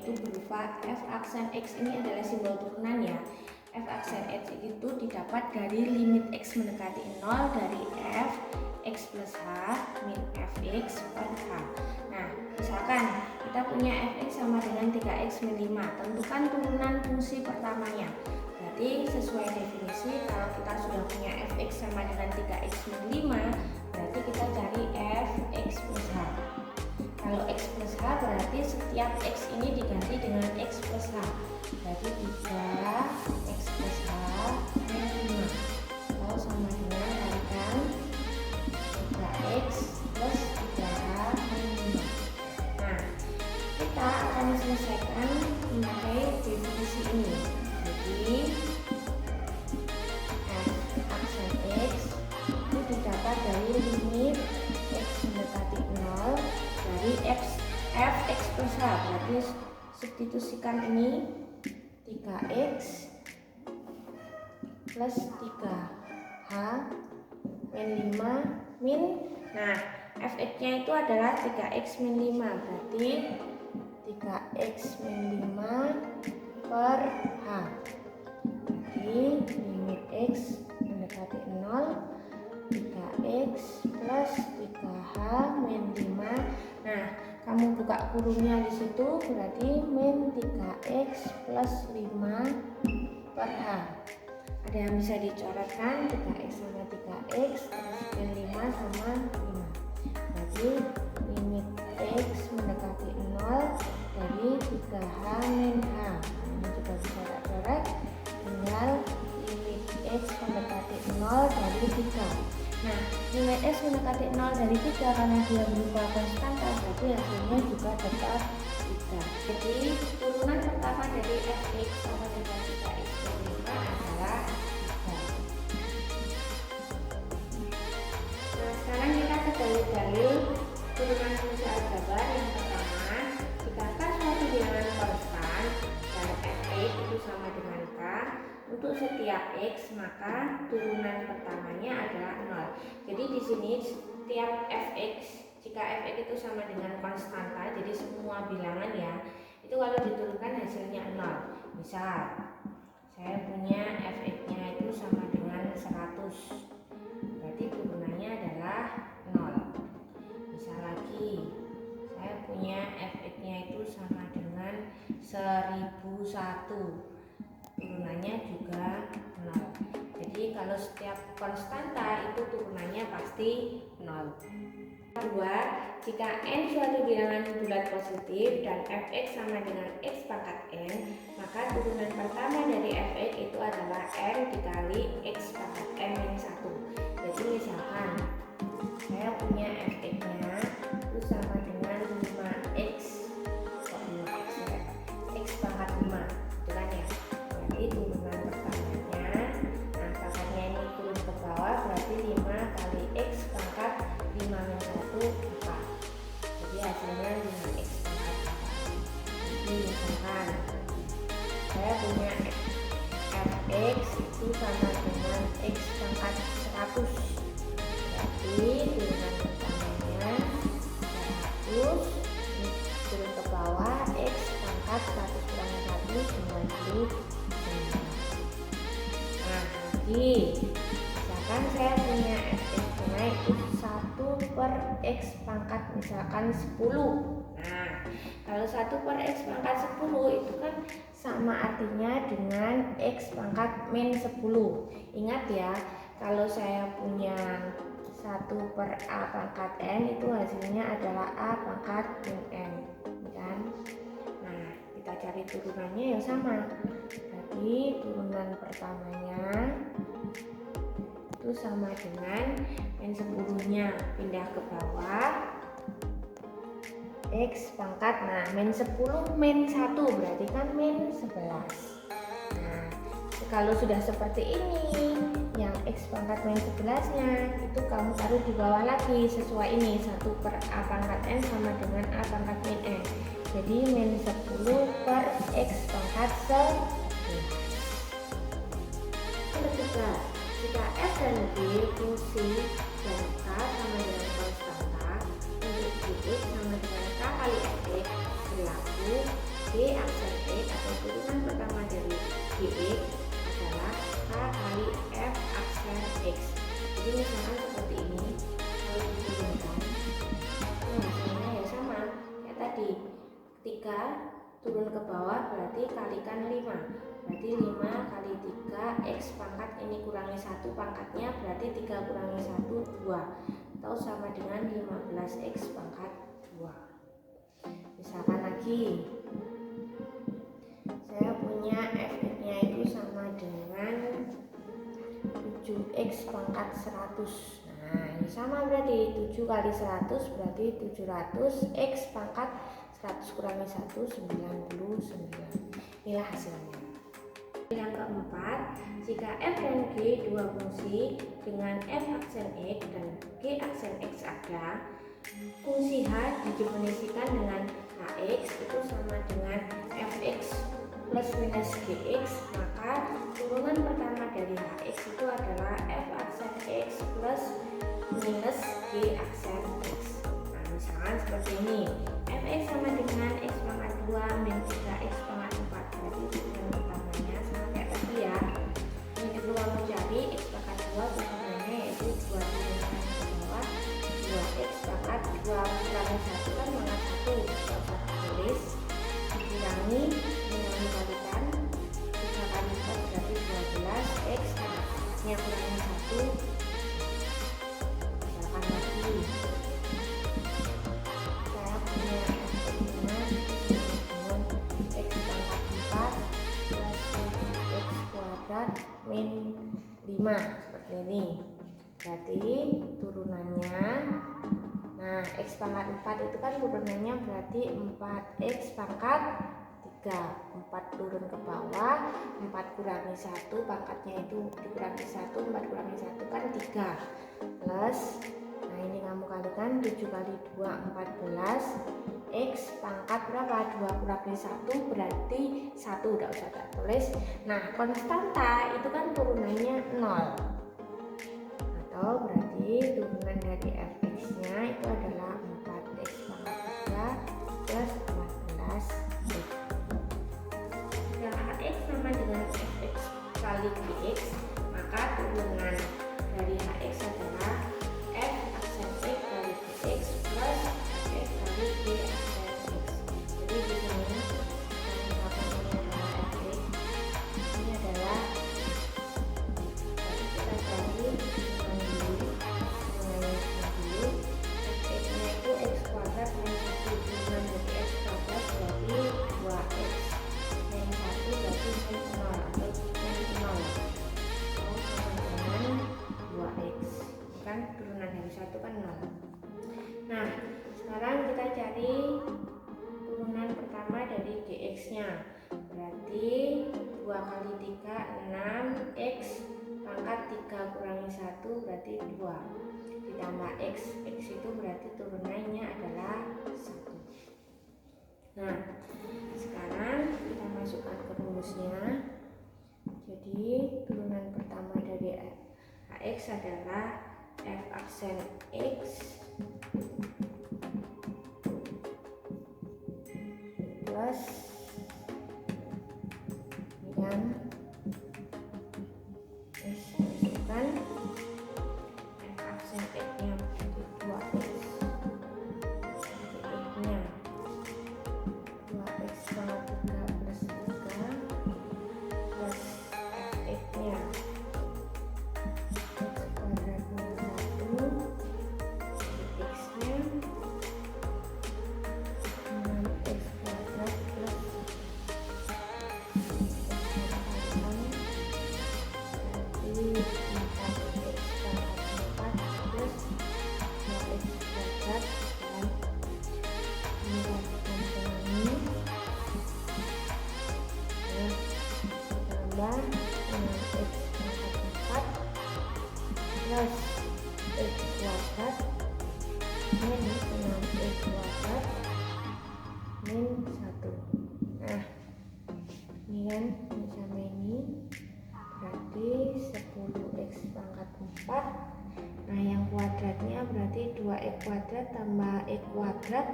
yaitu berupa f aksen x ini adalah simbol turunan ya. F aksen x itu didapat dari limit x mendekati 0 dari f x plus h min fx per h. Nah, misalkan kita punya fx sama dengan 3x min 5, tentukan turunan fungsi pertamanya. Berarti sesuai definisi, kalau kita sudah punya fx sama dengan 3x min 5, berarti kita cari fx plus h. Kalau x plus h berarti setiap x ini diganti dengan x plus h, berarti 3x plus h min 5 atau sama dengan kalikan 3x plus 3h min 5. Nah, kita akan menyelesaikan memakai definisi ini. Jadi f aksen x itu didapat dari limit x mendekati 0 dari fx plus h, berarti substitusikan ini 3x plus 3h min 5 min, nah fx nya itu adalah 3x min 5, berarti 3x min 5 per h, jadi limit x mendekati 0 3x plus 3h min 5. Nah, kamu buka kurungnya di situ, berarti min 3x plus 5 per h. Ada yang bisa dicoretkan, 3x sama 3x terus min 5 sama 5. Berarti limit x mendekati 0 dari 3h min h. Ini juga bisa tak coret, tinggal limit x mendekati 0 dari 3. Nah, limit x mendekati 0 dari 3 karena dia berupa konstanta, berarti hasilnya juga tetap 3. Jadi turunan pertama dari fx sama dengan 3x min 5 adalah 3. Nah, sekarang kita ke dalil-dalil turunan fungsi aljabar. Yang pertama, jika suatu bilangan konstan dan fx itu sama dengan k, untuk setiap x maka turunan pertamanya adalah 0. Jadi di sini setiap fx, jika fx itu sama dengan konstanta, jadi semua bilangan ya, itu kalau diturunkan hasilnya 0. Misal saya punya fx-nya itu sama dengan 100, berarti turunannya adalah 0. Misal lagi saya punya fx-nya itu sama dengan 1001, turunannya juga 0. Jadi kalau setiap konstanta itu turunannya pasti 0. Kedua, jika n suatu bilangan bulat positif dan fx sama dengan x pangkat n, maka turunan pertama dari fx itu adalah n dikali x pangkat n min 1. Jadi misalkan saya punya fx-nya itu sama dengan 5x, x pangkat 5, itu kan ya. Jadi turunan pertamanya, nah pangkatnya ini turun ke bawah, berarti 5 kali x pangkat 5 min 1 4. Jadi hasilnya 5x pangkat 4. Jadi misalkan saya punya fx itu sama dengan x pangkat 100, berarti turunan pertamanya 100, turun ke bawah x pangkat 100 kurangi 1 90. Nah, lagi misalkan saya punya fx-nya itu 1 per x pangkat misalkan 10. Nah, kalau 1 per x pangkat 10 itu kan sama artinya dengan x pangkat min 10. Ingat ya, kalau saya punya 1 per a pangkat n itu hasilnya adalah a pangkat min n, kan? Nah, kita cari turunannya yang sama. Jadi turunan pertamanya itu sama dengan min 10-nya pindah ke bawah x pangkat, nah min 10 min 1 berarti kan min 11. Nah, kalau sudah seperti ini, yang x pangkat min 11-nya itu kamu taruh di bawah lagi sesuai ini, 1 per a pangkat n sama dengan a pangkat min n. Jadi min 10 per x pangkat 11. Ketiga, jika f dan g fungsi dan k sama dengan konstanta, untuk gx sama dengan k kali fx berlaku G aksen X atau turunan pertama dari Gx adalah K kali F aksen X. Jadi misalkan seperti ini, kalau diturunkan hasilnya ya sama kayak tadi, ketika turun ke bawah berarti kalikan 5, berarti 5 kali 3 X pangkat ini kurangi 1 pangkatnya, berarti 3 kurangi 1 2, atau sama dengan 15X pangkat 2. Misalkan lagi, saya punya Fx-nya itu sama dengan 7X pangkat 100. Nah ini sama, berarti 7 kali 100 berarti 700, X pangkat 100 kurangi 1 99. Inilah hasilnya. Yang keempat, jika F dan G dua fungsi dengan F aksen X dan G aksen X ada, fungsi H didefinisikan dengan Hx itu sama dengan Fx plus minus Gx, maka turunan pertama dari Hx itu adalah F aksen X plus minus G aksen X. Nah misalkan seperti ini, Fx sama dengan X pangkat 2 min 3X pangkat 4, berarti turunan pertamanya sama kayak tadi ya. Ini kedua mau cari X pangkat 2, turunannya yaitu 2 turunan ke bawah 2X pangkat 2 kurangi 1 kan pangkat 1, tidak usah ditulis, dikurangi dengan dikalikan 3 kali 4 berarti 12X, nya kurangi 1. Misalkan lagi, saya punya Fx-nya dengan X pangkat 4 plus X kuadrat min 5 seperti ini. Berarti turunannya, nah X pangkat 4 itu kan turunannya berarti 4X pangkat 3, 4 turun ke bawah, 4 kurangi 1 pangkatnya itu dikurangi 1, 4 kurangi 1 kan 3, plus, nah ini kamu kalikan 7 kali 2 14, X pangkat berapa, 2 kurangi 1 berarti 1, udah usah tak tulis. Nah konstanta itu kan turunannya 0, atau berarti turunan dari Fx-nya itu adalah 4X pangkat 3 plus 14X. Jika Hx sama dengan Fx kali Gx, maka turunan dari Hx adalah F aksen X kali Gx plus F kali G aksen X. Jadi di sini ini adalah kita cari Fx-nya itu X kuadrat min 1, turunan dari X kuadrat berarti 2X min 1 berarti min 0 atau min 0, atau sama dengan 2X, kan turunan dari 1 kan 0. Nah sekarang kita cari turunan pertama dari Gx-nya, berarti 2 kali 3 6X pangkat 3 kurangi 1 berarti 2, ditambah X, X itu berarti turunannya adalah 1. Nah sekarang kita masukkan ke rumusnya. Jadi turunan pertama dari Hx adalah F aksen X plus dengan X masukkan F aksen X-nya berarti 2X, X-nya 2X pangkat 3 plus 3 plus Fx-nya X kuadrat min 1, X-nya 6X kuadrat plus plus X kuadrat min 6X kuadrat min 1. Nah ini kan ini sama ini berarti 10X pangkat 4. Nah yang kuadratnya berarti 2X kuadrat tambah X kuadrat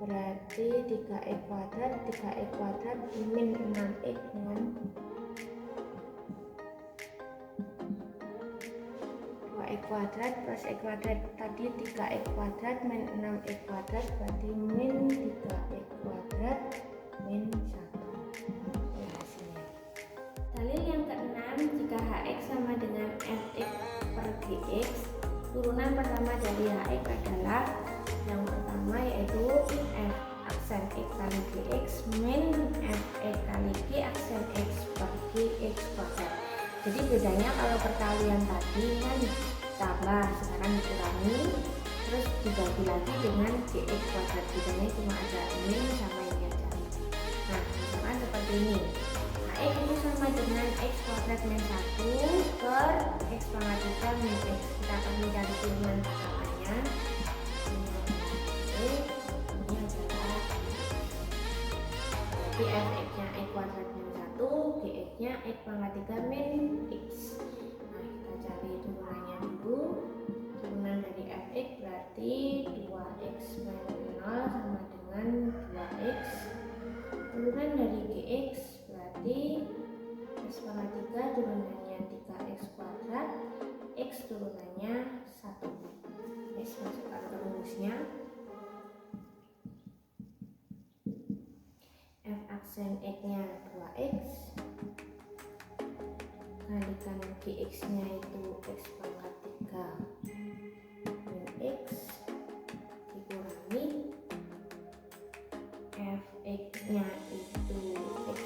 berarti 3x kuadrat min 6x dengan 2x kuadrat plus x kuadrat. Tadi 3x kuadrat min 6x kuadrat berarti min 3x kuadrat min 1. Hasilnya. Dalil yang keenam, jika hx sama dengan fx per gx, turunan pertama dari hx adalah yang pertama yaitu f aksen x kali gx min fx kali g aksen x per gx kuadrat. Jadi bedanya kalau perkalian tadi kan tambah, sekarang dikurangi terus dibagi lagi dengan gx kuadrat. Bedanya cuma ada min sama ini aja. Nah misalkan seperti ini, hx itu sama dengan x kuadrat min 1 per x pangkat 3 min x. Kita akan mencari turunan pertamanya. Ini adalah berarti fx nya x kuadrat min 1, gx nya x pangkat 3 min x. Nah kita cari turunannya dulu. Turunan dari fx berarti 2x min 0 sama dengan 2x. Turunan dari gx berarti x pangkat 3 turunannya 3x kuadrat, x turunannya 1. X masukkan ke rumusnya. F aksen x nya 2x kalikan gx nya itu x pangkat 3 min x dikurangi fx nya itu x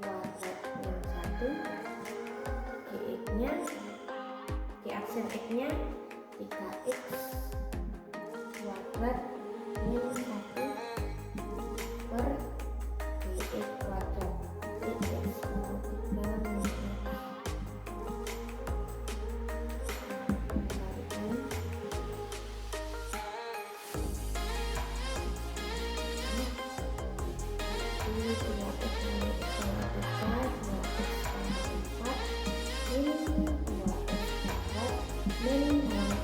kuadrat min 1, gx nya g aksen x nya 3x kuadrat min 1 per gx kuadrat x pangkat 3 min x.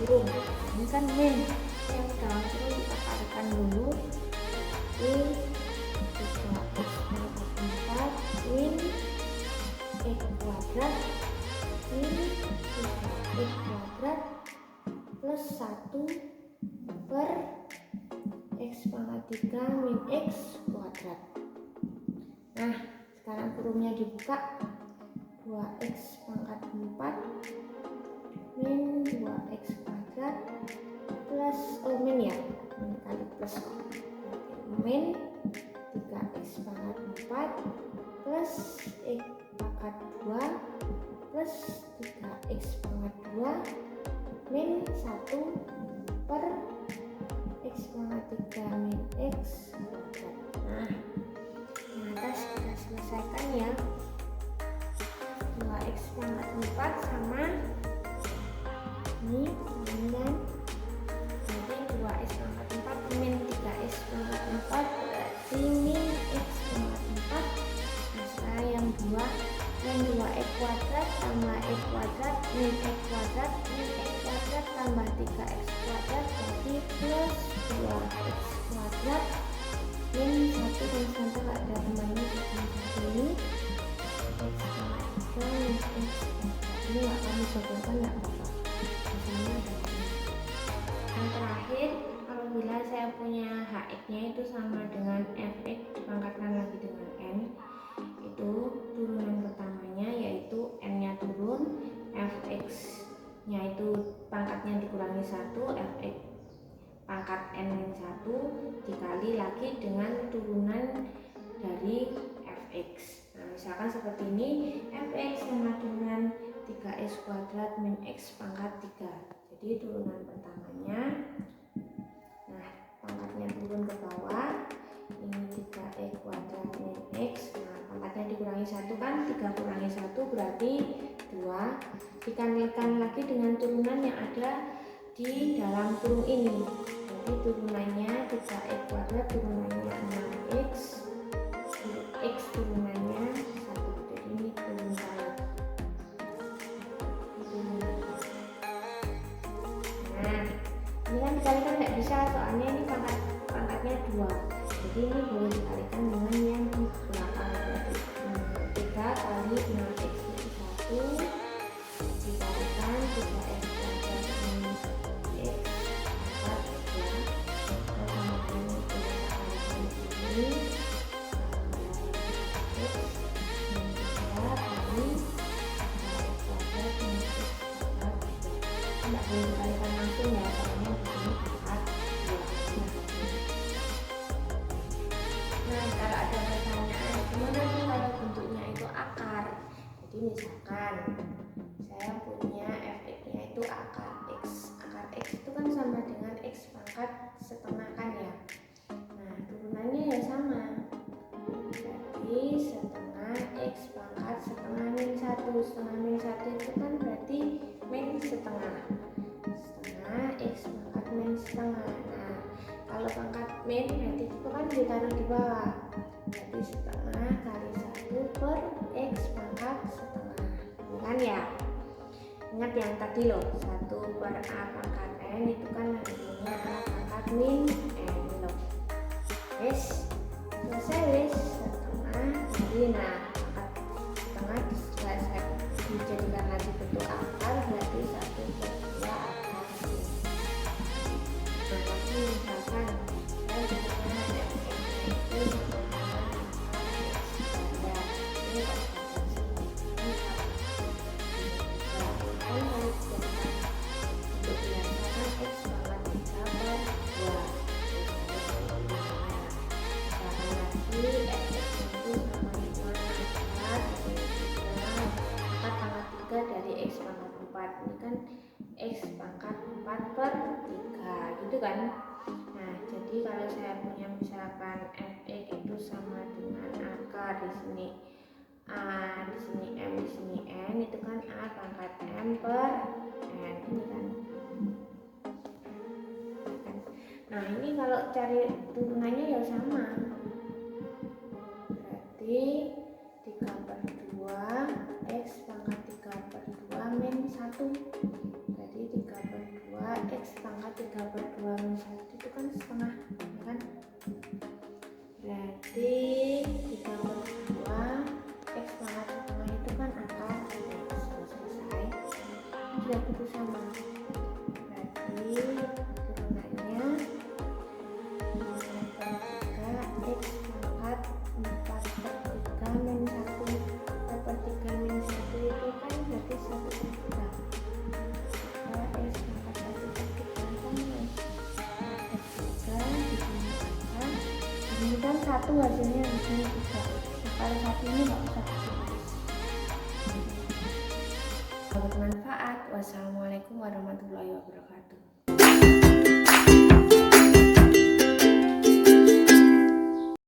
Turun, ini kan min yang dalam turun kita kalikan dulu. Min 3x pangkat 4 min x kuadrat min 3x kuadrat plus 1 per x pangkat 3 min x kuadrat. Nah sekarang kurungnya dibuka, 2x pangkat 4 min 2x kuadrat plus min ya, min kali plus min 3x pangkat 4 plus x pangkat 2 plus 3x pangkat 2 min 1 per x pangkat 3 min x kuadrat. Nah yang atas kita selesaikan ya. 2x pangkat 4 sama ini kan jadi 2x pangkat 4 min 3x pangkat 4 berarti min x pangkat 4. Nah sekarang yang 2 min 2x kuadrat tambah x kuadrat min x kuadrat min x kuadrat tambah 3x kuadrat berarti plus 2x kuadrat min 1 dan sampai ada temannya di sini x pangkat 3 min x kuadrat. Ini nggak kami jabarkan nggak apa-apa. Yang terakhir, apabila saya punya hx nya itu sama dengan fx dipangkatkan lagi dengan n, itu turunan pertamanya yaitu n nya turun, fx nya itu pangkatnya dikurangi 1, fx pangkat n min 1 dikali lagi dengan turunan dari fx. Nah misalkan seperti ini, fx sama dengan 3x kuadrat min x pangkat 3. Jadi turunan pertamanya, nah pangkatnya turun ke bawah, ini 3x kuadrat min x. Nah pangkatnya dikurangi 1 kan, 3 kurangi 1 berarti 2, dikalikan lagi dengan turunan yang ada di dalam kurung ini. Jadi turunannya 3x kuadrat turunannya 6x, x turunannya 1. Jadi ini turun balik. Nah ini kan dikalikan nggak bisa, soalnya ini pangkatnya 2 2. Jadi ini boleh dikalikan dengan yang di belakang. 3 kali 6x itu 1 dikalikan 3x kuadrat minus x pangkat 2 sama dengan kalikan ini x min 3 kali 3x kuadrat minus x pangkat 2. Tidak boleh dikalikan langsung ya, karena di sini pangkat 2. Nah, kalau ada pertanyaan gimana sih kalau bentuknya itu akar, jadi misalkan saya punya fx-nya itu akar x itu kan sama dengan x pangkat setengah kan ya. Nah, turunannya ya sama, berarti setengah x pangkat setengah min 1. Setengah min 1 itu kan berarti min setengah x pangkat min setengah. Nah, kalau pangkat min berarti itu kan ditaruh di bawah, berarti setengah kali 1 per x pangkat setengah, kan ya. Ingat yang tadi loh, 1 per a pangkat n itu kan hasilnya a pangkat min n loh. Wes, selesai wes, setengah. Jadi nah, pangkat setengah selesai dijadikan lagi bentuk akar, berarti 1 per 2 akar. Berarti misalkan saya jadikan fx itu dari x pangkat 4. Ini kan x pangkat 4 per 3 gitu kan. Nah, jadi kalau saya punya misalkan fx itu sama dengan akar, di sini a, di sini m, di sini n, itu kan a pangkat m per n ini kan. Nah, ini kalau cari turunannya ya sama, berarti 3 per 2 x pangkat 3 per 2 min 1, berarti 3 per 2 x pangkat 3 per 2 min 1 itu kan setengah ya kan. Berarti 3 per 2 x pangkat setengah itu kan akar x. Selesai, sudah itu sama, berarti turunannya 5 per 3 x pangkat 4 per 3 min 1. 4 per 3 min 1 itu kan berarti 1 per 3. X pangkat 1 per 3 kan 4 per 3 di sini akar. Ini kan 1 hasilnya di sini 3. Nah, kalau 1 ini nggak usah ditulis. Bermanfaat. Wassalamualaikum warahmatullahi wabarakatuh.